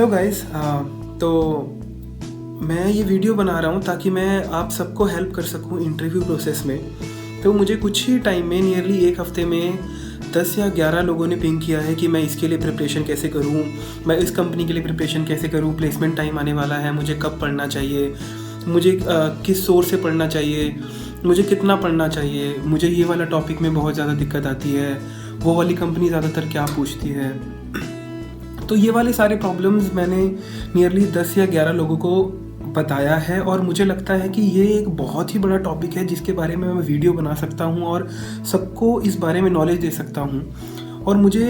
Hello guys. तो मैं ये वीडियो बना रहा हूँ ताकि मैं आप सबको हेल्प कर सकूँ इंटरव्यू प्रोसेस में। तो मुझे कुछ ही टाइम में नियरली एक हफ़्ते में 10 या 11 लोगों ने पिंग किया है कि मैं इसके लिए प्रिपरेशन कैसे करूँ, मैं इस कंपनी के लिए प्रिपरेशन कैसे करूँ, प्लेसमेंट टाइम आने वाला है, मुझे कब पढ़ना चाहिए, मुझे किस सोर्स से पढ़ना चाहिए, मुझे कितना पढ़ना चाहिए, मुझे ये वाला टॉपिक में बहुत ज़्यादा दिक्कत आती है, वो वाली कंपनी ज़्यादातर क्या पूछती है। तो ये वाले सारे प्रॉब्लम्स मैंने नियरली 10 या 11 लोगों को बताया है और मुझे लगता है कि ये एक बहुत ही बड़ा टॉपिक है जिसके बारे में मैं वीडियो बना सकता हूँ और सबको इस बारे में नॉलेज दे सकता हूँ। और मुझे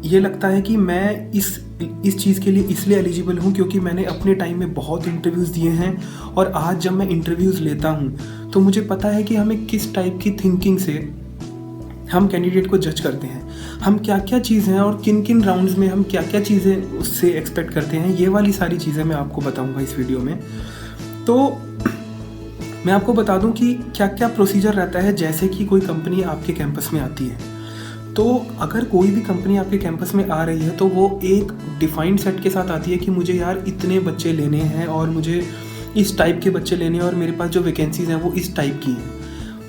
ये लगता है कि मैं इस चीज़ के लिए इसलिए एलिजिबल हूँ क्योंकि मैंने अपने टाइम में बहुत इंटरव्यूज़ दिए हैं और आज जब मैं इंटरव्यूज़ लेता हूँ तो मुझे पता है कि हमें किस टाइप की थिंकिंग से हम कैंडिडेट को जज करते हैं, हम क्या क्या चीज़ें हैं और किन किन राउंड्स में हम क्या क्या चीज़ें उससे एक्सपेक्ट करते हैं। ये वाली सारी चीज़ें मैं आपको बताऊंगा इस वीडियो में। तो मैं आपको बता दूं कि क्या क्या प्रोसीजर रहता है जैसे कि कोई कंपनी आपके कैंपस में आती है। तो अगर कोई भी कंपनी आपके कैंपस में आ रही है तो वो एक डिफाइंड सेट के साथ आती है कि मुझे यार इतने बच्चे लेने हैं और मुझे इस टाइप के बच्चे लेने हैं और मेरे पास जो वैकेंसीज़ हैं वो इस टाइप की हैं।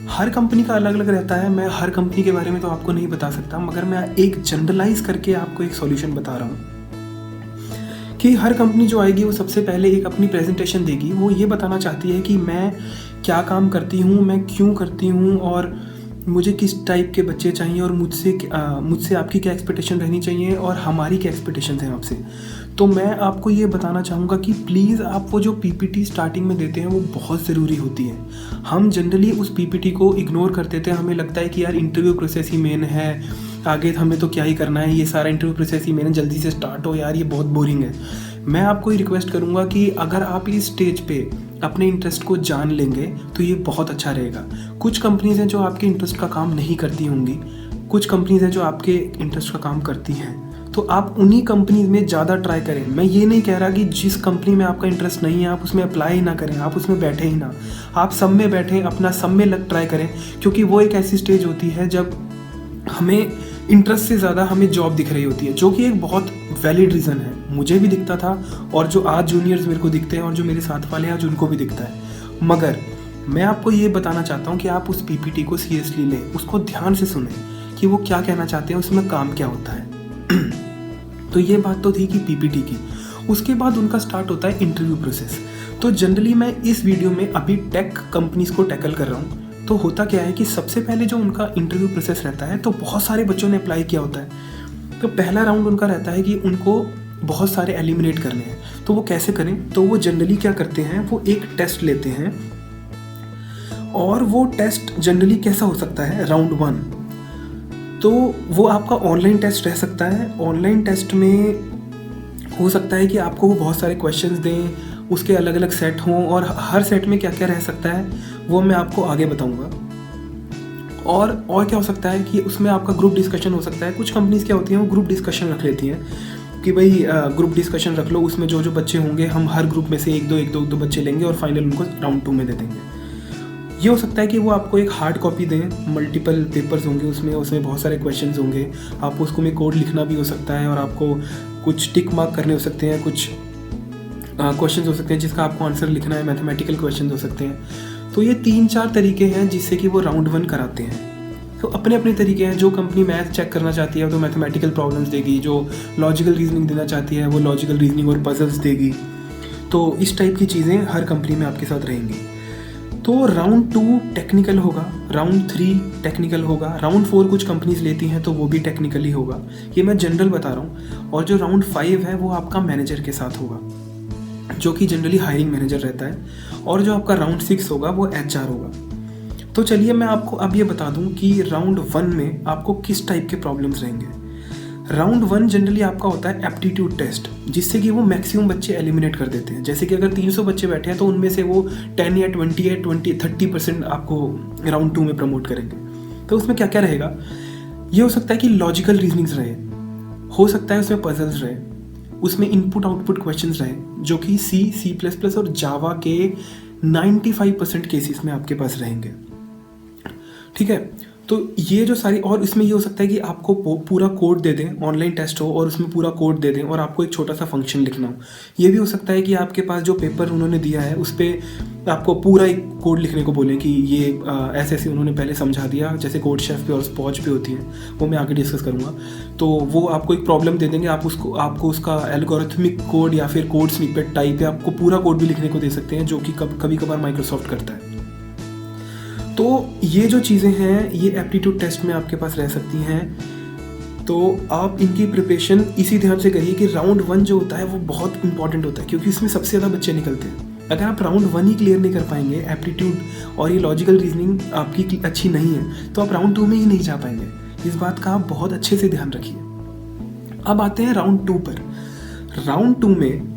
हर कंपनी का अलग अलग रहता है, मैं हर कंपनी के बारे में तो आपको नहीं बता सकता, मगर मैं एक जनरलाइज करके आपको एक सॉल्यूशन बता रहा हूँ कि हर कंपनी जो आएगी वो सबसे पहले एक अपनी प्रेजेंटेशन देगी। वो ये बताना चाहती है कि मैं क्या काम करती हूँ, मैं क्यों करती हूँ और मुझे किस टाइप के बच्चे चाहिए और मुझसे आपकी क्या एक्सपेक्टेशन रहनी चाहिए और हमारी क्या एक्सपेक्टेशन है आपसे। तो मैं आपको ये बताना चाहूँगा कि प्लीज़ आप वो जो पीपीटी स्टार्टिंग में देते हैं वो बहुत ज़रूरी होती है। हम जनरली उस पीपीटी को इग्नोर कर देते हैं, हमें लगता है कि यार इंटरव्यू प्रोसेस ही मेन है, आगे हमें तो क्या ही करना है, ये सारा इंटरव्यू प्रोसेस ही मेन है, जल्दी से स्टार्ट हो यार, ये बहुत बोरिंग है। मैं आपको ये रिक्वेस्ट करूँगा कि अगर आप इस स्टेज पे अपने इंटरेस्ट को जान लेंगे तो ये बहुत अच्छा रहेगा। कुछ कंपनीज़ हैं जो आपके इंटरेस्ट का काम नहीं करती होंगी, कुछ कंपनीज़ हैं जो आपके इंटरेस्ट का काम करती हैं, तो आप उन्हीं कंपनीज में ज़्यादा ट्राई करें। मैं ये नहीं कह रहा कि जिस कंपनी में आपका इंटरेस्ट नहीं है आप उसमें अप्लाई ही ना करें, आप उसमें बैठे ही ना, आप सब में बैठें, अपना सब में लग ट्राई करें, क्योंकि वो एक ऐसी स्टेज होती है जब हमें इंटरेस्ट से ज़्यादा हमें जॉब दिख रही होती है, जो कि एक बहुत वैलिड रीज़न है। मुझे भी दिखता था और जो आज जूनियर्स मेरे को दिखते हैं और जो मेरे साथ वाले हैं आज उनको भी दिखता है। मगर मैं आपको ये बताना चाहता हूँ कि आप उस पीपीटी को सीरियसली लें, उसको ध्यान से सुनें कि वो क्या कहना चाहते हैं, उसमें काम क्या होता है। तो ये बात तो थी कि पीपीटी की। उसके बाद उनका स्टार्ट होता है इंटरव्यू प्रोसेस। तो जनरली मैं इस वीडियो में अभी टेक कंपनीज को टैकल कर रहा हूँ। तो होता क्या है कि सबसे पहले जो उनका इंटरव्यू प्रोसेस रहता है, तो बहुत सारे बच्चों ने अप्लाई किया होता है। तो पहला राउंड उनका रहता है कि उनको बहुत सारे एलिमिनेट करने हैं। तो वो कैसे करें, तो वो जनरली क्या करते हैं, वो एक टेस्ट लेते हैं और वो टेस्ट जनरली कैसा हो सकता है, राउंड 1। तो वो आपका ऑनलाइन टेस्ट रह सकता है। ऑनलाइन टेस्ट में हो सकता है कि आपको वो बहुत सारे क्वेश्चंस दें, उसके अलग अलग सेट हों और हर सेट में क्या क्या रह सकता है वो मैं आपको आगे बताऊंगा। और क्या हो सकता है कि उसमें आपका ग्रुप डिस्कशन हो सकता है। कुछ कंपनीज क्या होती हैं वो ग्रुप डिस्कशन रख लेती हैं कि भाई ग्रुप डिस्कशन रख लो, उसमें जो जो बच्चे होंगे हम हर ग्रुप में से एक दो बच्चे लेंगे और फाइनल उनको राउंड 2 में दे देंगे। ये हो सकता है कि वो आपको एक हार्ड कॉपी दें, मल्टीपल पेपर्स होंगे उसमें बहुत सारे क्वेश्चंस होंगे, आपको उसको में कोड लिखना भी हो सकता है और आपको कुछ टिक मार्क करने हो सकते हैं, कुछ क्वेश्चंस हो सकते हैं जिसका आपको आंसर लिखना है, मैथमेटिकल क्वेश्चंस हो सकते हैं। तो ये 3-4 तरीके हैं जिससे कि वो राउंड 1 कराते हैं। तो अपने अपने तरीके हैं। जो कंपनी मैथ चेक करना चाहती है तो मैथमेटिकल प्रॉब्लम्स देगी, जो लॉजिकल रीजनिंग देना चाहती है वो लॉजिकल रीजनिंग और पजल्स देगी। तो इस टाइप की चीज़ें हर कंपनी में आपके साथ रहेंगी। तो राउंड 2 टेक्निकल होगा, राउंड 3 टेक्निकल होगा, राउंड 4 कुछ कंपनीज लेती हैं तो वो भी टेक्निकल ही होगा। ये मैं जनरल बता रहा हूँ। और जो राउंड 5 है वो आपका मैनेजर के साथ होगा, जो कि जनरली हायरिंग मैनेजर रहता है। और जो आपका राउंड 6 होगा वो HR होगा। तो चलिए मैं आपको अब ये बता दूं कि राउंड 1 में आपको किस टाइप के प्रॉब्लम्स रहेंगे। राउंड 1 जनरली आपका होता है एप्टीट्यूड टेस्ट, जिससे कि वो मैक्सिमम बच्चे एलिमिनेट कर देते हैं। जैसे कि अगर 300 बच्चे बैठे हैं तो उनमें से वो 10 या 20 या 30% आपको राउंड 2 में प्रमोट करेंगे। तो उसमें क्या क्या रहेगा, ये हो सकता है कि लॉजिकल रीजनिंग्स रहे, हो सकता है उसमें पजल्स रहे, उसमें इनपुट आउटपुट क्वेश्चंस रहे, जो कि C++ और जावा के 95% केसेस में आपके पास रहेंगे। ठीक है। तो ये जो सारी, और इसमें ये हो सकता है कि आपको पूरा कोड दे दें, ऑनलाइन टेस्ट हो और उसमें पूरा कोड दे दें और आपको एक छोटा सा फंक्शन लिखना हो। ये भी हो सकता है कि आपके पास जो पेपर उन्होंने दिया है उस पर आपको पूरा एक कोड लिखने को बोलें कि ये ऐसे ऐसे उन्होंने पहले समझा दिया, जैसे कोड शेफ पे और स्पॉज पे होती है, वो मैं आगे डिस्कस करूँगा। तो वो आपको एक प्रॉब्लम दे देंगे, आपको उसका एल्गोरिथमिक कोड या फिर कोड स्निपेट टाइप है, आपको पूरा कोड भी लिखने को दे सकते हैं, जो कि कभी कभार माइक्रोसॉफ्ट करता है। तो ये जो चीज़ें हैं ये एप्टीट्यूड टेस्ट में आपके पास रह सकती हैं। तो आप इनकी प्रिपरेशन इसी ध्यान से करिए कि राउंड 1 जो होता है वो बहुत इंपॉर्टेंट होता है, क्योंकि इसमें सबसे ज़्यादा बच्चे निकलते हैं। अगर आप राउंड 1 ही क्लियर नहीं कर पाएंगे, एप्टीट्यूड और ये लॉजिकल रीजनिंग आपकी अच्छी नहीं है, तो आप राउंड 2 में ही नहीं जा पाएंगे। इस बात का आप बहुत अच्छे से ध्यान रखिए। अब आते हैं राउंड 2 पर। राउंड 2 में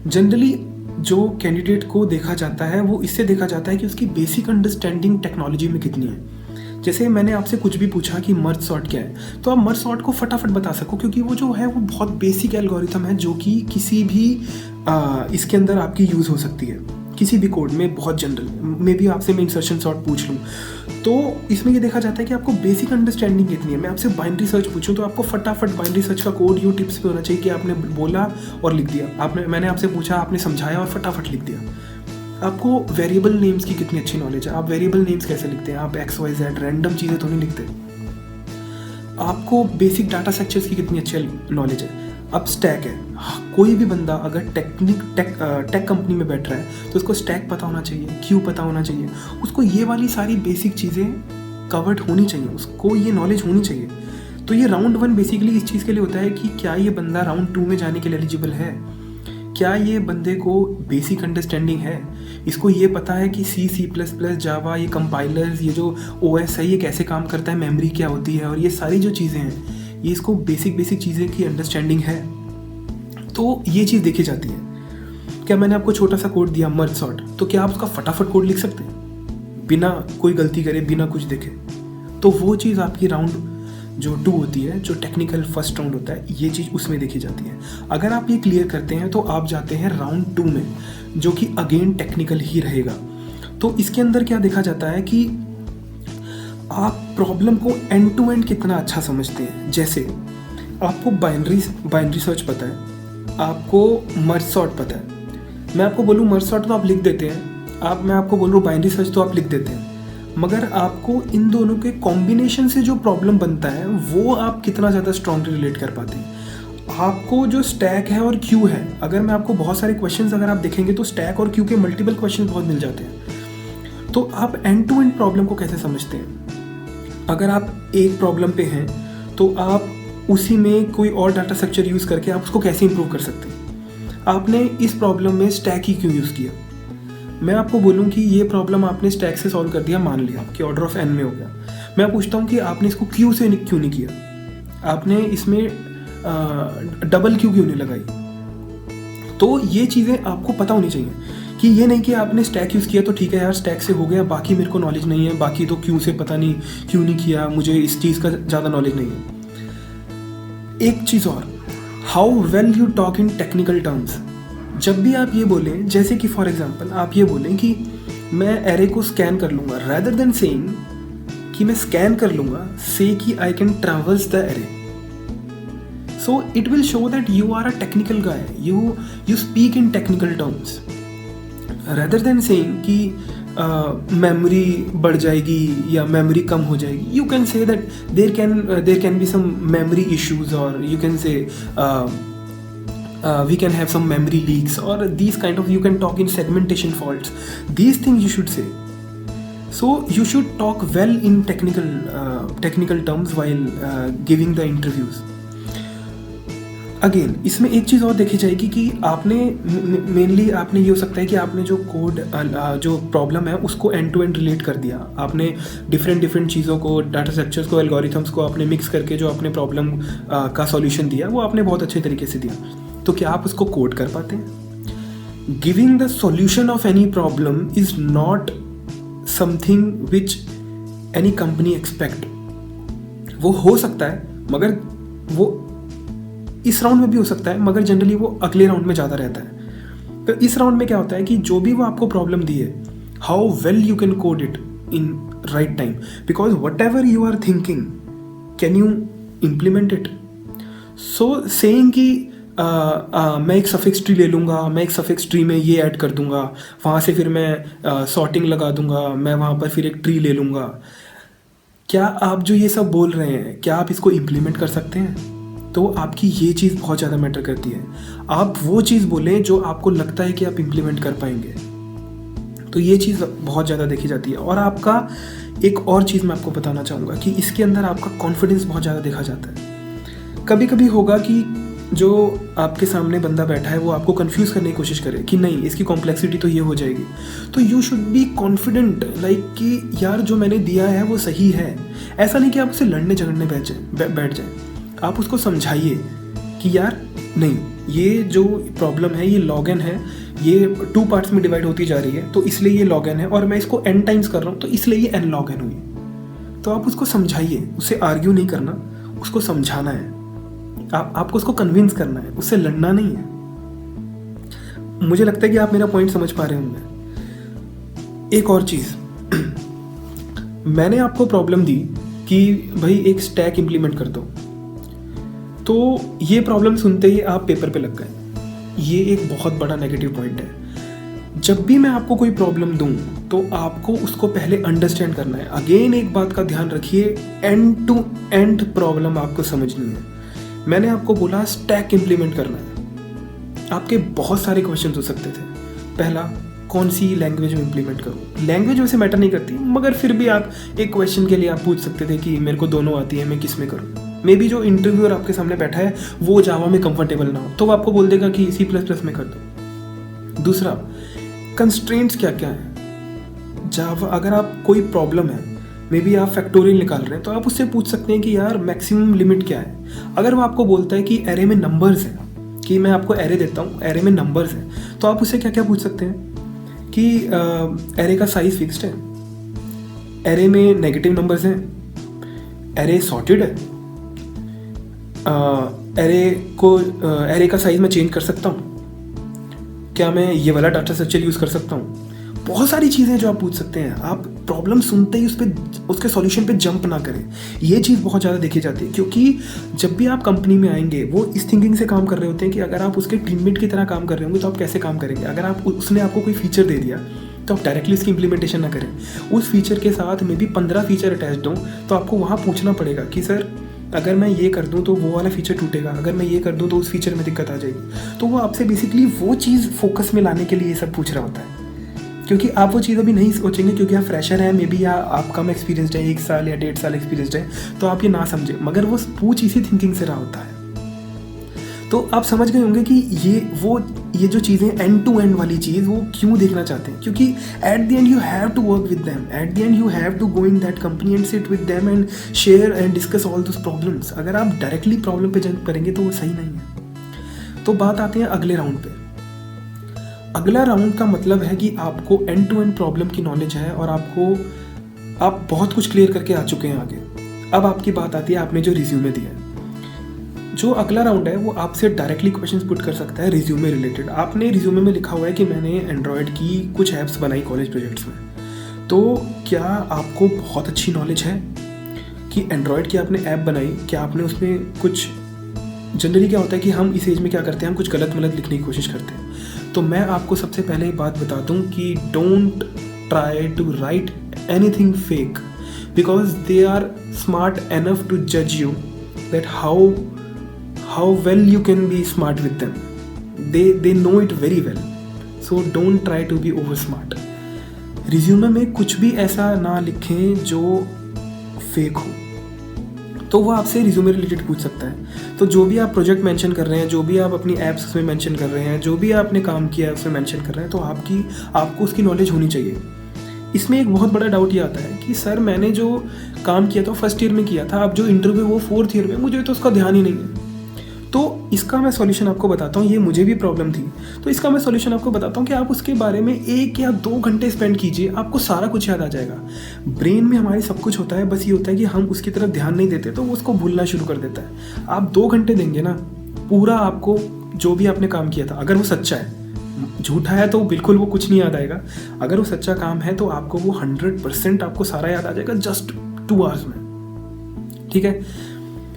जनरली जो कैंडिडेट को देखा जाता है वो इससे देखा जाता है कि उसकी बेसिक अंडरस्टैंडिंग टेक्नोलॉजी में कितनी है। जैसे मैंने आपसे कुछ भी पूछा कि मर्ज सॉर्ट क्या है, तो आप मर्ज सॉर्ट को फटाफट बता सको, क्योंकि वो जो है वो बहुत बेसिक एल्गोरिथम है जो कि किसी भी इसके अंदर आपकी यूज़ हो सकती है, किसी भी कोड में, बहुत जनरल। मे बी आपसे मैं इंसर्शन सॉर्ट पूछ लूँ तो इसमें ये देखा जाता है कि आपको बेसिक अंडरस्टैंडिंग कितनी है। मैं आपसे बाइनरी सर्च पूछूं तो आपको फटाफट बाइनरी सर्च का कोड यू टिप्स पे होना चाहिए कि आपने बोला और लिख दिया, मैंने आपसे पूछा, आपने समझाया और फटाफट लिख दिया। आपको वेरिएबल नेम्स की कितनी अच्छी नॉलेज है, आप वेरिएबल नेम्स कैसे लिखते हैं, आप XYZ रैंडम चीज़ें तो नहीं लिखते। आपको बेसिक डाटा स्ट्रक्चर्स की कितनी अच्छी नॉलेज है। अब स्टैक है, कोई भी बंदा अगर टेक कंपनी में बैठ रहा है तो उसको स्टैक पता होना चाहिए, क्यू पता होना चाहिए, उसको ये वाली सारी बेसिक चीज़ें कवर्ड होनी चाहिए, उसको ये नॉलेज होनी चाहिए। तो ये राउंड 1 बेसिकली इस चीज़ के लिए होता है कि क्या ये बंदा राउंड 2 में जाने के लिए एलिजिबल है, क्या ये बंदे को बेसिक अंडरस्टैंडिंग है, इसको ये पता है कि C++, जावा, ये कंपाइलर्स, ये जो OS है ये कैसे काम करता है, मेमोरी क्या होती है, और ये सारी जो चीज़ें हैं ये इसको बेसिक चीज़ें की अंडरस्टैंडिंग है। तो ये चीज़ देखी जाती है। क्या मैंने आपको छोटा सा कोड दिया मर्ज सॉर्ट, तो क्या आप उसका फटाफट कोड लिख सकते हैं बिना कोई गलती करे, बिना कुछ देखे? तो वो चीज़ आपकी राउंड जो 2 होती है, जो टेक्निकल फर्स्ट राउंड होता है, ये चीज़ उसमें देखी जाती है। अगर आप ये क्लियर करते हैं तो आप जाते हैं राउंड 2 में, जो कि अगेन टेक्निकल ही रहेगा। तो इसके अंदर क्या देखा जाता है कि आप प्रॉब्लम को एंड टू एंड कितना अच्छा समझते हैं। जैसे आपको बाइनरी सर्च पता है, आपको मर्ज सॉर्ट पता है। मैं आपको बोलूँ मर्ज सॉर्ट तो आप लिख देते हैं, मैं आपको बोल रहा हूँ बाइनरी सर्च तो आप लिख देते हैं, मगर आपको इन दोनों के कॉम्बिनेशन से जो प्रॉब्लम बनता है वो आप कितना ज़्यादा स्ट्रॉन्गली रिलेट कर पाते हैं। आपको जो स्टैक है और क्यू है, अगर मैं आपको बहुत सारे क्वेश्चंस अगर आप देखेंगे तो स्टैक और क्यू के मल्टीपल क्वेश्चन बहुत मिल जाते हैं। तो आप एंड टू एंड प्रॉब्लम को कैसे समझते हैं? अगर आप एक प्रॉब्लम पे हैं तो आप उसी में कोई और डाटा स्ट्रक्चर यूज़ करके आप उसको कैसे इंप्रूव कर सकते हैं। आपने इस प्रॉब्लम में स्टैक ही क्यों यूज़ किया? मैं आपको बोलूँ कि ये प्रॉब्लम आपने स्टैक से सॉल्व कर दिया, मान लिया कि ऑर्डर ऑफ n में हो गया। मैं पूछता हूँ कि आपने इसको क्यू से क्यों नहीं किया, आपने इसमें डबल क्यू क्यों नहीं लगाई? तो ये चीज़ें आपको पता होनी चाहिए कि ये नहीं कि आपने स्टैक यूज़ किया तो ठीक है यार, स्टैक से हो गया, बाकी मेरे को नॉलेज नहीं है, बाकी तो क्यू से पता नहीं क्यों नहीं किया, मुझे इस चीज़ का ज़्यादा नॉलेज नहीं है। एक चीज़ और, how well you talk in technical terms. जब भी आप ये बोलें, जैसे कि फॉर एग्जांपल आप ये बोलें कि मैं एरे को स्कैन कर लूँगा, रैदर देन सेइंग कि मैं स्कैन कर लूँगा, से कि I can traverse the array. So it will show that you are a technical guy, you speak in technical terms, rather than saying कि मेमोरी बढ़ जाएगी या मेमोरी कम हो जाएगी। You can say that there can be some memory issues, और you can say we can have some memory leaks, or these kind of, you can talk in segmentation faults. These things you should say. So you should talk well in technical terms while giving the interviews. Again इसमें एक चीज़ और देखी जाएगी कि आपने mainly आपने ये हो सकता है कि आपने जो कोड जो प्रॉब्लम है उसको एंड टू एंड रिलेट कर दिया, आपने डिफरेंट चीज़ों को, डाटा स्ट्रक्चर्स को, एल्गोरिथम्स को आपने मिक्स करके जो आपने प्रॉब्लम का सॉल्यूशन दिया वो आपने बहुत अच्छे तरीके से दिया। तो क्या आप उसको कोड कर पाते हैं? Giving the solution of any problem is not something which any company expect. वो हो सकता है, मगर वो इस राउंड में भी हो सकता है, मगर जनरली वो अगले राउंड में ज़्यादा रहता है। तो इस राउंड में क्या होता है कि जो भी वो आपको प्रॉब्लम दी है, how well you can code it in right time, because whatever you are thinking, can you implement it? So saying कि मैं एक सफिक्स ट्री ले लूँगा, मैं एक सफिक्स ट्री में ये ऐड कर दूँगा, वहाँ से फिर मैं सॉर्टिंग लगा दूँगा, मैं वहाँ पर फिर एक ट्री ले लूँगा, क्या आप जो ये सब बोल रहे हैं क्या आप इसको इम्प्लीमेंट कर सकते हैं? तो आपकी ये चीज़ बहुत ज़्यादा मैटर करती है। आप वो चीज़ बोलें जो आपको लगता है कि आप इम्प्लीमेंट कर पाएंगे, तो ये चीज़ बहुत ज़्यादा देखी जाती है। और आपका एक और चीज़ मैं आपको बताना चाहूँगा कि इसके अंदर आपका कॉन्फिडेंस बहुत ज़्यादा देखा जाता है। कभी कभी होगा कि जो आपके सामने बंदा बैठा है वो आपको कंफ्यूज करने की कोशिश करे कि नहीं इसकी कॉम्प्लेक्सिटी तो ये हो जाएगी, तो you should be confident like कि यार जो मैंने दिया है वो सही है। ऐसा नहीं कि आप उससे लड़ने झगड़ने बैठ जाए। आप उसको समझाइए कि यार नहीं, ये जो प्रॉब्लम है ये लॉग एन है, ये 2 पार्ट्स में डिवाइड होती जा रही है, तो इसलिए ये लॉग एन है, और मैं इसको n टाइम्स कर रहा हूँ तो इसलिए ये n लॉग एन हुई। तो आप उसको समझाइए, उससे आर्ग्यू नहीं करना, उसको समझाना है, आपको उसको कन्विंस करना है, उससे लड़ना नहीं है। मुझे लगता है कि आप मेरा पॉइंट समझ पा रहे होंगे। एक और चीज़, मैंने आपको प्रॉब्लम दी कि भाई एक स्टैक इंप्लीमेंट कर दो, तो ये प्रॉब्लम सुनते ही आप पेपर पे लग गए। ये एक बहुत बड़ा नेगेटिव पॉइंट है। जब भी मैं आपको कोई प्रॉब्लम दूं तो आपको उसको पहले अंडरस्टैंड करना है। अगेन एक बात का ध्यान रखिए, एंड टू एंड प्रॉब्लम आपको समझनी है। मैंने आपको बोला स्टैक इंप्लीमेंट करना है, आपके बहुत सारे क्वेश्चन हो सकते थे। पहला, कौन सी लैंग्वेज में इंप्लीमेंट करूँ? लैंग्वेज वैसे मैटर नहीं करती, मगर फिर भी आप एक क्वेश्चन के लिए आप पूछ सकते थे कि मेरे को दोनों आती है, मैं किस में करूँ? मे बी जो इंटरव्यूअर आपके सामने बैठा है वो जावा में कंफर्टेबल ना हो, तो वो आपको बोल देगा कि C++ में कर दो। दूसरा, कंस्ट्रेंट्स क्या क्या है जावा। अगर आप कोई प्रॉब्लम है, मे बी आप फैक्टोरियल निकाल रहे हैं, तो आप उससे पूछ सकते हैं कि यार मैक्सिमम लिमिट क्या है। अगर वो आपको बोलता है कि एरे में नंबर्स हैं, कि मैं आपको एरे देता हूँ, एरे में नंबर्स हैं, तो आप उससे क्या क्या पूछ सकते हैं कि एरे का साइज फिक्स्ड है, एरे में नेगेटिव नंबर्स हैं, एरे सॉर्टेड है, एरे का साइज मैं चेंज कर सकता हूँ, क्या मैं ये वाला डाटा स्ट्रक्चर यूज़ कर सकता हूँ। बहुत सारी चीज़ें जो आप पूछ सकते हैं। आप प्रॉब्लम सुनते ही उसके सॉल्यूशन पे जंप ना करें। ये चीज़ बहुत ज़्यादा देखी जाती है, क्योंकि जब भी आप कंपनी में आएंगे वो इस थिंकिंग से काम कर रहे होते हैं कि अगर आप उसके टीममेट की तरह काम कर रहे होंगे तो आप कैसे काम करेंगे। अगर उसने आपको कोई फीचर दे दिया तो आप डायरेक्टली उसकी इंप्लीमेंटेशन ना करें। उस फीचर के साथ में भी 15 फीचर अटैच्ड हों, तो आपको वहाँ पूछना पड़ेगा कि सर अगर मैं ये कर दूं तो वो वाला फीचर टूटेगा, अगर मैं ये कर दूं तो उस फीचर में दिक्कत आ जाएगी। तो वो आपसे बेसिकली वो चीज़ फोकस में लाने के लिए ये सब पूछ रहा होता है, क्योंकि आप वो चीज़ अभी नहीं सोचेंगे, क्योंकि आप फ्रेशर हैं, मे बी या आप कम एक्सपीरियंसड है, 1 साल या 1.5 साल एक्सपीरियंसड है, तो आप ये ना समझे, मगर वो पूछ इसी थिंकिंग से रहा होता है। तो आप समझ गए होंगे कि ये जो चीज़ें एंड टू एंड वाली चीज़ वो क्यों देखना चाहते हैं, क्योंकि at the end you have to work with them, at the end you have to go in that company and sit with them and share and discuss all those problems. अगर आप directly problem पे jump करेंगे तो वो सही नहीं है। तो बात आती है अगले राउंड पे। अगला राउंड का मतलब है कि आपको एंड टू एंड प्रॉब्लम की नॉलेज है और आप बहुत कुछ क्लियर करके आ चुके हैं आगे। अब आपकी बात आती है आपने जो रिज्यूमे दिया है। जो अगला राउंड है वो आपसे डायरेक्टली क्वेश्चंस पुट कर सकता है रिज्यूमे रिलेटेड। आपने रिज्यूमे में लिखा हुआ है कि मैंने एंड्रॉयड की कुछ ऐप्स बनाई कॉलेज प्रोजेक्ट्स में, तो क्या आपको बहुत अच्छी नॉलेज है कि एंड्रॉयड की आपने ऐप बनाई? क्या आपने उसमें कुछ, जनरली क्या होता है कि हम इस एज में क्या करते हैं, हम कुछ गलत मलत लिखने की कोशिश करते हैं। तो मैं आपको सबसे पहले एक बात बता दूं कि don't try to write anything fake, because they are smart enough to जज you that how well you can be smart with them. They know it very well. So don't try to be over smart. Resume में कुछ भी ऐसा ना लिखें जो fake हो, तो वो आपसे रिज्यूमे रिलेटेड पूछ सकता है। तो जो भी आप प्रोजेक्ट मेंशन कर रहे हैं, जो भी आप अपनी ऐप्स उसमें मेंशन कर रहे हैं, जो भी आपने काम किया है उसमें मेंशन कर रहे हैं, तो आपको उसकी नॉलेज होनी चाहिए। इसमें एक बहुत बड़ा डाउट ये आता है कि सर मैंने जो काम किया था फर्स्ट ईयर में किया था, अब जो इंटरव्यू वो 4th ईयर में, मुझे तो उसका ध्यान ही नहीं है। तो इसका मैं सॉल्यूशन आपको बताता हूँ। ये मुझे भी प्रॉब्लम थी, तो इसका मैं सॉल्यूशन आपको बताता हूँ कि आप उसके बारे में 1 या 2 घंटे स्पेंड कीजिए, आपको सारा कुछ याद आ जाएगा। ब्रेन में हमारे सब कुछ होता है, बस ये होता है कि हम उसकी तरफ ध्यान नहीं देते, तो वो उसको भूलना शुरू कर देता है। आप 2 घंटे देंगे ना, पूरा आपको जो भी आपने काम किया था, अगर वो सच्चा है, झूठा है तो बिल्कुल वो कुछ नहीं याद आएगा, अगर वो सच्चा काम है तो आपको वो 100% आपको सारा याद आ जाएगा जस्ट 2 आवर्स में। ठीक है,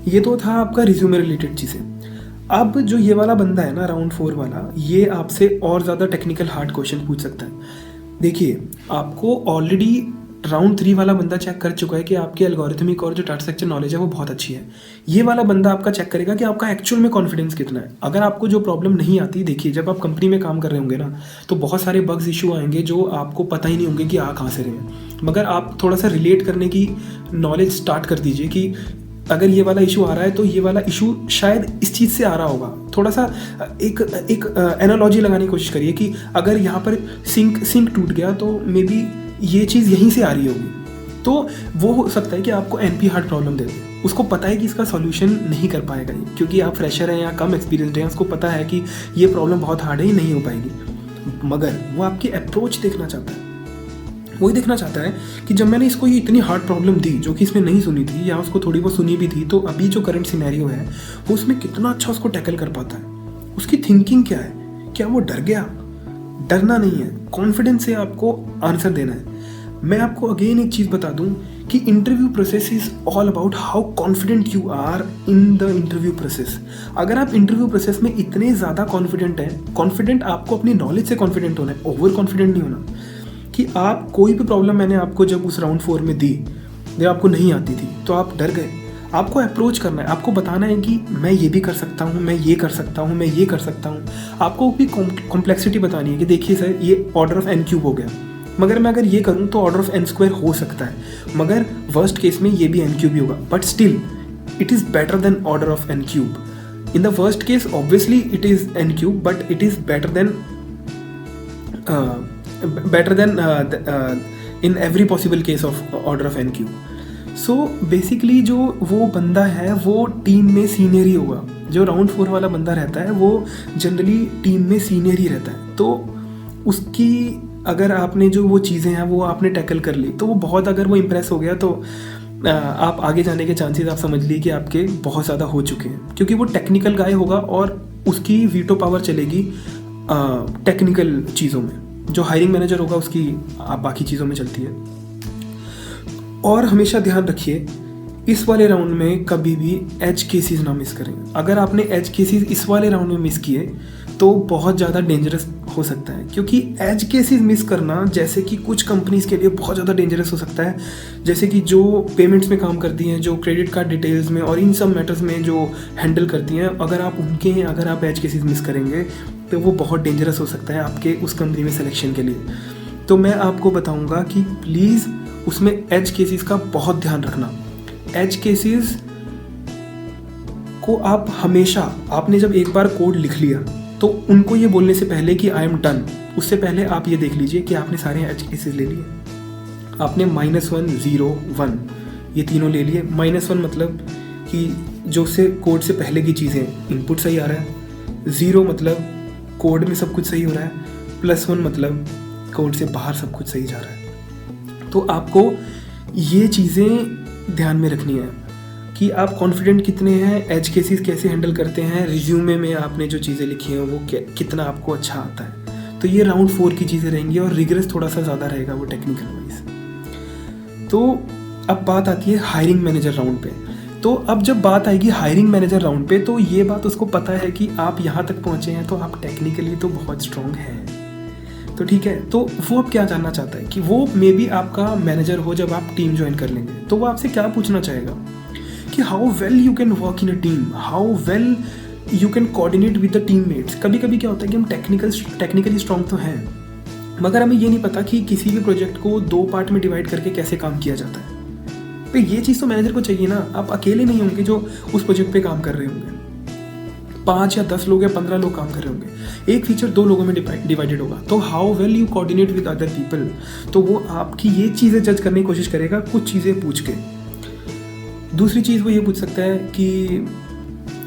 ये तो था आपका रिज्यूमे रिलेटेड चीज़ें। अब जो ये वाला बंदा है ना राउंड 4 वाला, ये आपसे और ज़्यादा टेक्निकल हार्ड क्वेश्चन पूछ सकता है। देखिए, आपको ऑलरेडी राउंड 3 वाला बंदा चेक कर चुका है कि आपकी एल्गोरिथमिक और जो डाटा स्ट्रक्चर नॉलेज है वो बहुत अच्छी है। ये वाला बंदा आपका चेक करेगा कि आपका एक्चुअल में कॉन्फिडेंस कितना है। अगर आपको जो प्रॉब्लम नहीं आती, देखिए जब आप कंपनी में काम कर रहे होंगे ना, तो बहुत सारे बग्स इशू आएंगे जो आपको पता ही नहीं होंगे कि आ कहाँ से रहे हैं, मगर आप थोड़ा सा रिलेट करने की नॉलेज स्टार्ट कर दीजिए कि अगर ये वाला इशू आ रहा है तो ये वाला इशू शायद इस चीज़ से आ रहा होगा। थोड़ा सा एक एनालॉजी लगाने की कोशिश करिए कि अगर यहाँ पर सिंक टूट गया तो मे बी ये चीज़ यहीं से आ रही होगी। तो वो हो सकता है कि आपको NP हार्ट प्रॉब्लम दे दे, उसको पता है कि इसका सॉल्यूशन नहीं कर पाएगा ये, क्योंकि आप फ्रेशर हैं या कम एक्सपीरियंसड हैं, उसको पता है कि ये प्रॉब्लम बहुत हार्ड है, ये नहीं हो पाएगी। मगर वो आपकी अप्रोच देखना चाहता है, वही देखना चाहता है कि जब मैंने इसको ये इतनी हार्ड प्रॉब्लम दी जो कि इसने नहीं सुनी थी या उसको थोड़ी बहुत सुनी भी थी, तो अभी जो करंट सिनेरियो है वो उसमें कितना अच्छा उसको टैकल कर पाता है। उसकी थिंकिंग क्या है, क्या वो डर गया? डरना नहीं है, कॉन्फिडेंस से आपको आंसर देना है। मैं आपको अगेन एक चीज़ बता दूं कि interview process is all about how confident you are in the interview process. अगर आप इंटरव्यू प्रोसेस में इतने ज़्यादा कॉन्फिडेंट हैं, कॉन्फिडेंट आपको अपनी नॉलेज से कॉन्फिडेंट होना है, ओवर कॉन्फिडेंट नहीं होना, कि आप कोई भी प्रॉब्लम मैंने आपको जब उस राउंड 4 में दी, जब आपको नहीं आती थी तो आप डर गए। आपको अप्रोच करना है, आपको बताना है कि मैं ये भी कर सकता हूँ, मैं ये कर सकता हूँ, मैं ये कर सकता हूँ। आपको भी कॉम्प्लेक्सिटी बतानी है कि देखिए सर, ये ऑर्डर ऑफ n³ हो गया, मगर मैं अगर ये करूँ तो ऑर्डर ऑफ n² हो सकता है, मगर वर्स्ट केस में ये भी n³ ही होगा, but still it is better than order of n³। In the worst case obviously it is n³, but it is better then in every possible case of order of n³। So basically जो वो बंदा है वो team में senior ही होगा। जो round 4 वाला बंदा रहता है वो जनरली टीम में सीनियर ही रहता है, तो उसकी अगर आपने जो वो चीज़ें हैं वो आपने टैकल कर ली तो वो बहुत, अगर वो इम्प्रेस हो गया तो आप आगे जाने के चांसेस आप समझ लीजिए कि आपके बहुत ज़्यादा हो चुके हैं, क्योंकि वो टेक्निकल गाय होगा और उसकी वीटो पावर चलेगी टेक्निकल चीज़ों में। जो हायरिंग मैनेजर होगा उसकी बाकी चीज़ों में चलती है। और हमेशा ध्यान रखिए, इस वाले राउंड में कभी भी एज केसेस ना मिस करें। अगर आपने एज केसेस इस वाले राउंड में मिस किए तो बहुत ज़्यादा डेंजरस हो सकता है, क्योंकि एज केसेस मिस करना जैसे कि कुछ कंपनीज़ के लिए बहुत ज़्यादा डेंजरस हो सकता है, जैसे कि जो पेमेंट्स में काम करती हैं, जो क्रेडिट कार्ड डिटेल्स में और इन सब मैटर्स में जो हैंडल करती हैं, अगर आप एज केसेस मिस करेंगे तो वो बहुत डेंजरस हो सकता है आपके उस कंपनी में सिलेक्शन के लिए। तो मैं आपको बताऊँगा कि प्लीज़ उसमें एज केसेस का बहुत ध्यान रखना। एज केसेस को आप हमेशा, आपने जब एक बार कोड लिख लिया तो उनको ये बोलने से पहले कि आई एम डन, उससे पहले आप ये देख लीजिए कि आपने सारे एज केसेस ले लिए। आपने -1, 0, 1 ये तीनों ले लिए। -1 मतलब कि जो से कोड से पहले की चीज़ें इनपुट सही आ रहा है, 0 मतलब कोड में सब कुछ सही हो रहा है, +1 मतलब कोड से बाहर सब कुछ सही जा रहा है। तो आपको ये चीज़ें ध्यान में रखनी है कि आप कॉन्फिडेंट कितने हैं, एज केसेस कैसे हैंडल करते हैं, रिज्यूमे में आपने जो चीज़ें लिखी हैं वो कितना आपको अच्छा आता है। तो ये राउंड 4 की चीज़ें रहेंगी और रिग्रेस थोड़ा सा ज़्यादा रहेगा वो टेक्निकल वाइज। तो अब बात आती है हायरिंग मैनेजर राउंड पे। तो अब जब बात आएगी हायरिंग मैनेजर राउंड पे, तो ये बात उसको पता है कि आप यहाँ तक पहुँचे हैं तो आप टेक्निकली तो बहुत स्ट्रॉन्ग हैं। तो ठीक है, तो वो अब क्या जानना चाहता है कि वो मे बी आपका मैनेजर हो जब आप टीम ज्वाइन कर लेंगे, तो वो आपसे क्या पूछना चाहेगा कि how well you can work in a team, how well you can coordinate with the teammates. कभी कभी क्या होता है कि हम टेक्निकली स्ट्रॉन्ग तो हैं, मगर हमें ये नहीं पता कि किसी भी प्रोजेक्ट को 2 पार्ट में डिवाइड करके कैसे काम किया जाता है। तो ये चीज़ तो मैनेजर को चाहिए ना। आप अकेले नहीं होंगे जो उस प्रोजेक्ट पे काम कर रहे होंगे, 5 या 10 लोग या 15 लोग काम कर रहे होंगे, एक फीचर 2 लोगों में डिवाइडेड होगा। तो how well you coordinate with other people, तो वो आपकी ये चीज़ें जज करने की कोशिश करेगा कुछ चीज़ें पूछ के। दूसरी चीज़ वो ये पूछ सकता है कि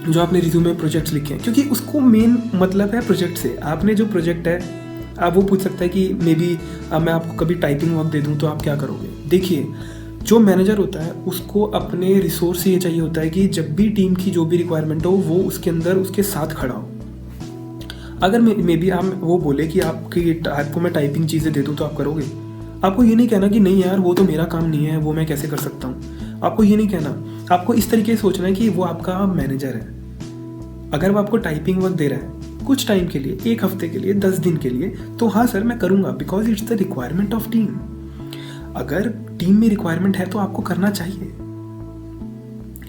जो आपने रिज्यूमे में प्रोजेक्ट्स लिखे हैं, क्योंकि उसको मेन मतलब है प्रोजेक्ट से। आपने जो प्रोजेक्ट है, आप वो पूछ सकता है कि मे बी मैं आपको कभी टाइपिंग वर्क दे दूँ तो आप क्या करोगे। देखिए, जो मैनेजर होता है उसको अपने रिसोर्स से ये चाहिए होता है कि जब भी टीम की जो भी रिक्वायरमेंट हो वो उसके अंदर उसके साथ खड़ा हो। अगर मे बी आप वो बोले कि आपको मैं टाइपिंग चीज़ें दे दूँ तो आप करोगे? आपको ये नहीं कहना कि नहीं यार वो तो मेरा काम नहीं है, वो मैं कैसे कर सकता हूँ। आपको ये नहीं कहना, आपको इस तरीके से सोचना है कि वो आपका मैनेजर है। अगर वो आपको टाइपिंग वर्क दे रहा है कुछ टाइम के लिए, 1 हफ्ते के लिए, 10 दिन के लिए, तो हाँ सर मैं करूँगा, because it's the requirement of team. अगर टीम में रिक्वायरमेंट है तो आपको करना चाहिए,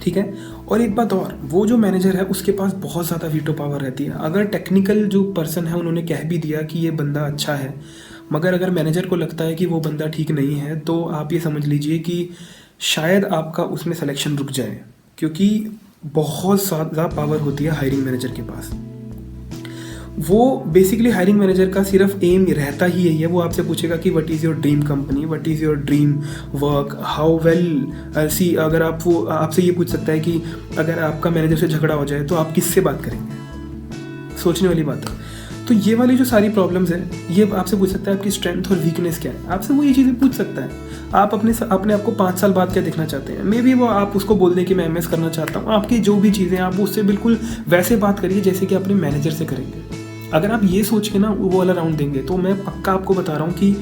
ठीक है। और एक बात और, वो जो मैनेजर है उसके पास बहुत ज़्यादा वीटो पावर रहती है। अगर टेक्निकल जो पर्सन है उन्होंने कह भी दिया कि ये बंदा अच्छा है, मगर अगर मैनेजर को लगता है कि वो बंदा ठीक नहीं है, तो आप ये समझ लीजिए कि शायद आपका उसमें सिलेक्शन रुक जाए, क्योंकि बहुत ज़्यादा पावर होती है हायरिंग मैनेजर के पास। वो बेसिकली हायरिंग मैनेजर का सिर्फ एम रहता ही यही है, वो आपसे पूछेगा कि what is your dream company, what is your dream work, how well see. अगर आप वो आपसे ये पूछ सकता है कि अगर आपका मैनेजर से झगड़ा हो जाए तो आप किससे बात करेंगे, सोचने वाली बात है। तो ये वाली जो सारी प्रॉब्लम्स हैं ये आपसे पूछ सकता है आपकी स्ट्रेंथ और वीकनेस क्या है, आपसे वो ये चीज़ें पूछ सकता है। आप अपने आप को 5 साल बाद क्या देखना चाहते हैं, मे बी वो आप उसको बोल दें कि मैं MS करना चाहता हूँ। आपकी जो भी चीज़ें आप उससे बिल्कुल वैसे बात करिए जैसे कि अपने मैनेजर से करेंगे। अगर आप ये सोच के ना वो वाला राउंड देंगे तो मैं पक्का आपको बता रहा हूँ कि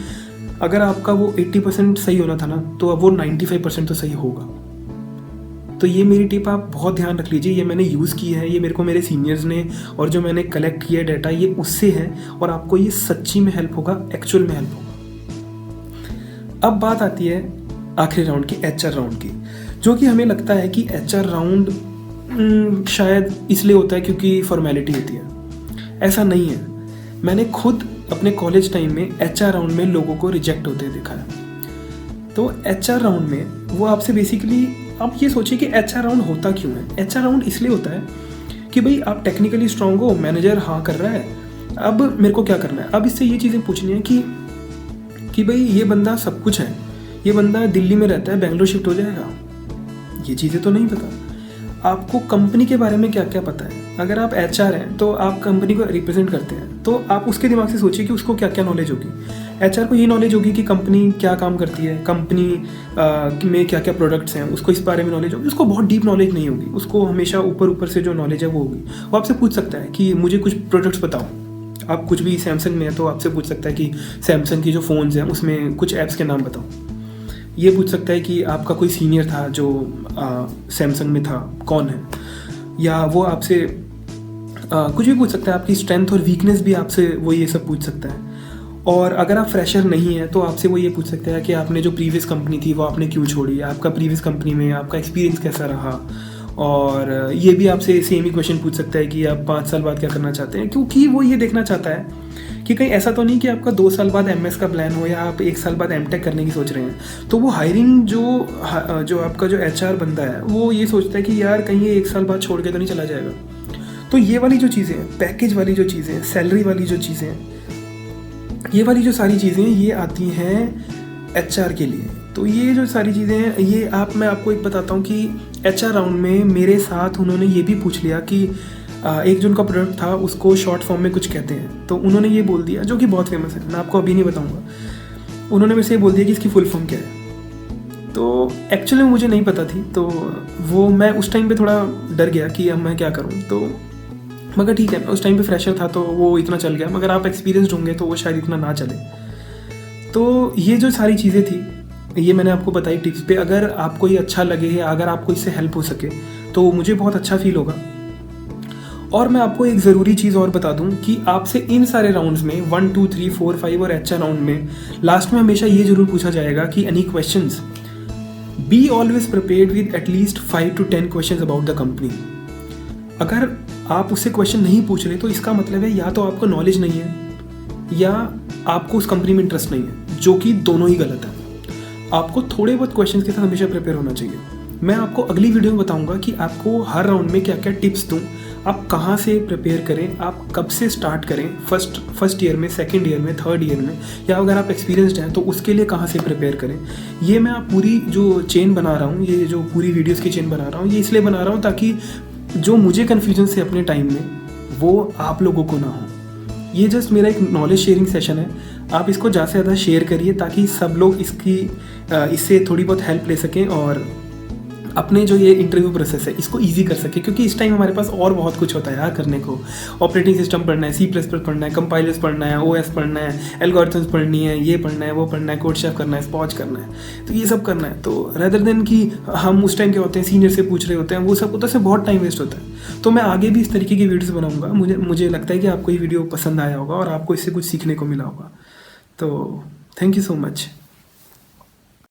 अगर आपका वो 80% सही होना था ना, तो अब वो 95% तो सही होगा। तो ये मेरी टिप आप बहुत ध्यान रख लीजिए, ये मैंने यूज़ की है, ये मेरे को मेरे सीनियर्स ने, और जो मैंने कलेक्ट किया डाटा ये उससे है, और आपको ये सच्ची में हेल्प होगा, एक्चुअल में हेल्प होगा। अब बात आती है आखिरी राउंड की, HR राउंड की, जो कि हमें लगता है कि HR राउंड शायद इसलिए होता है क्योंकि फॉर्मेलिटी होती है। ऐसा नहीं है, मैंने खुद अपने कॉलेज टाइम में HR राउंड में लोगों को रिजेक्ट होते देखा है। तो HR राउंड में वो आपसे बेसिकली, आप ये सोचिए कि HR राउंड होता क्यों है। HR राउंड इसलिए होता है कि भाई आप टेक्निकली स्ट्रांग हो, मैनेजर हाँ कर रहा है, अब मेरे को क्या करना है। अब इससे ये चीज़ें पूछनी है कि भाई ये बंदा सब कुछ है, ये बंदा दिल्ली में रहता है, बेंगलोर शिफ्ट हो जाएगा, ये चीज़ें तो नहीं पता। आपको कंपनी के बारे में क्या क्या पता है। अगर आप HR हैं तो आप कंपनी को रिप्रेजेंट करते हैं, तो आप उसके दिमाग से सोचिए कि उसको क्या क्या नॉलेज होगी। HR को ये नॉलेज होगी कि कंपनी क्या काम करती है, कंपनी में क्या क्या प्रोडक्ट्स हैं, उसको इस बारे में नॉलेज होगी। उसको बहुत डीप नॉलेज नहीं होगी, उसको हमेशा ऊपर ऊपर से जो नॉलेज है वो होगी। वो आपसे पूछ सकता है कि मुझे कुछ प्रोडक्ट्स बताओ। आप कुछ भी सैमसंग में है तो आपसे पूछ सकता है कि सैमसंग की जो फ़ोन्स हैं उसमें कुछ ऐप्स के नाम बताओ। ये पूछ सकता है कि आपका कोई सीनियर था जो सैमसंग में था, कौन है। या वो आपसे कुछ भी पूछ सकता है, आपकी स्ट्रेंथ और वीकनेस भी आपसे वो ये सब पूछ सकता है। और अगर आप फ्रेशर नहीं हैं तो आपसे वो ये पूछ सकता है कि आपने जो प्रीवियस कंपनी थी वो आपने क्यों छोड़ी, आपका प्रीवियस कंपनी में आपका एक्सपीरियंस कैसा रहा। और ये भी आपसे सेम ही क्वेश्चन पूछ सकता है कि आप 5 साल बाद क्या करना चाहते हैं, क्योंकि वो ये देखना चाहता है कि कहीं ऐसा तो नहीं कि आपका 2 साल बाद MS का प्लान हो या आप 1 साल बाद MTech करने की सोच रहे हैं। तो वो हायरिंग जो आपका जो HR बंदा है वो ये सोचता है कि यार कहीं ये 1 साल बाद छोड़ के तो नहीं चला जाएगा। तो ये वाली जो चीज़ें हैं, पैकेज वाली जो चीज़ें हैं, सैलरी वाली जो चीज़ें हैं, ये वाली जो सारी चीज़ें ये आती हैं HR के लिए। तो ये जो सारी चीज़ें हैं ये मैं आपको एक बताता हूँ कि HR राउंड में मेरे साथ उन्होंने ये भी पूछ लिया कि एक जो उनका प्रोडक्ट था उसको शॉर्ट फॉर्म में कुछ कहते हैं, तो उन्होंने ये बोल दिया, जो कि बहुत फेमस है, मैं आपको अभी नहीं बताऊँगा। उन्होंने मेरे से ये बोल दिया कि इसकी फुल फॉर्म क्या है। तो एक्चुअली मुझे नहीं पता थी, तो वो मैं उस टाइम पे थोड़ा डर गया कि अब मैं क्या करूँ। तो मगर ठीक है, उस टाइम पे फ्रेशर था तो वो इतना चल गया, मगर आप एक्सपीरियंस्ड होंगे तो वो शायद इतना ना चले। तो ये जो सारी चीज़ें थी ये मैंने आपको बताई टिप्स पे। अगर आपको ये अच्छा लगे या अगर आपको इससे हेल्प हो सके तो मुझे बहुत अच्छा फील होगा। और मैं आपको एक ज़रूरी चीज़ और बता दूं कि आपसे इन सारे राउंड्स में 1, 2, 3, 4, 5 और HR राउंड में लास्ट में हमेशा ये ज़रूर पूछा जाएगा कि any questions, be always prepared with at least 5 to 10 questions about the company. अगर आप उससे क्वेश्चन नहीं पूछ रहे तो इसका मतलब है या तो आपको नॉलेज नहीं है या आपको उस कंपनी में इंटरेस्ट नहीं है, जो कि दोनों ही गलत है। आपको थोड़े बहुत क्वेश्चंस के साथ हमेशा प्रिपेयर होना चाहिए। मैं आपको अगली वीडियो में बताऊंगा कि आपको हर राउंड में क्या क्या टिप्स दूं, आप कहाँ से प्रिपेयर करें, आप कब से स्टार्ट करें, फर्स्ट ईयर में, सेकंड ईयर में, थर्ड ईयर में, या अगर आप एक्सपीरियंसड हैं तो उसके लिए कहाँ से प्रिपेयर करें। ये मैं आप पूरी जो चेन बना रहा हूँ, ये जो पूरी वीडियोज़ की चेन बना रहा हूँ, ये इसलिए बना रहा हूँ ताकि जो मुझे कन्फ्यूजन से अपने टाइम में वो आप लोगों को ना हो। ये जस्ट मेरा एक नॉलेज शेयरिंग सेशन है। आप इसको ज़्यादा से ज़्यादा शेयर करिए ताकि सब लोग इससे थोड़ी बहुत हेल्प ले सकें और अपने जो ये इंटरव्यू प्रोसेस है इसको ईजी कर सके, क्योंकि इस टाइम हमारे पास और बहुत कुछ होता है यार करने को। ऑपरेटिंग सिस्टम पढ़ना है, C++ पढ़ना है, कंपाइलर्स पढ़ना है, OS पढ़ना है, एल्गोरिथम्स पढ़नी है, ये पढ़ना है, वो पढ़ना है, कोड शेफ करना है, स्पॉज करना है, तो ये सब करना है। तो रेदर देन कि हम उस टाइम क्या होते हैं सीनियर से पूछ रहे होते हैं, वो सब होता है, बहुत टाइम वेस्ट होता है। तो मैं आगे भी इस तरीके की वीडियोज़ बनाऊँगा। मुझे लगता है कि आपको ये वीडियो पसंद आया होगा और आपको इससे कुछ सीखने को मिला होगा। तो थैंक यू सो मच।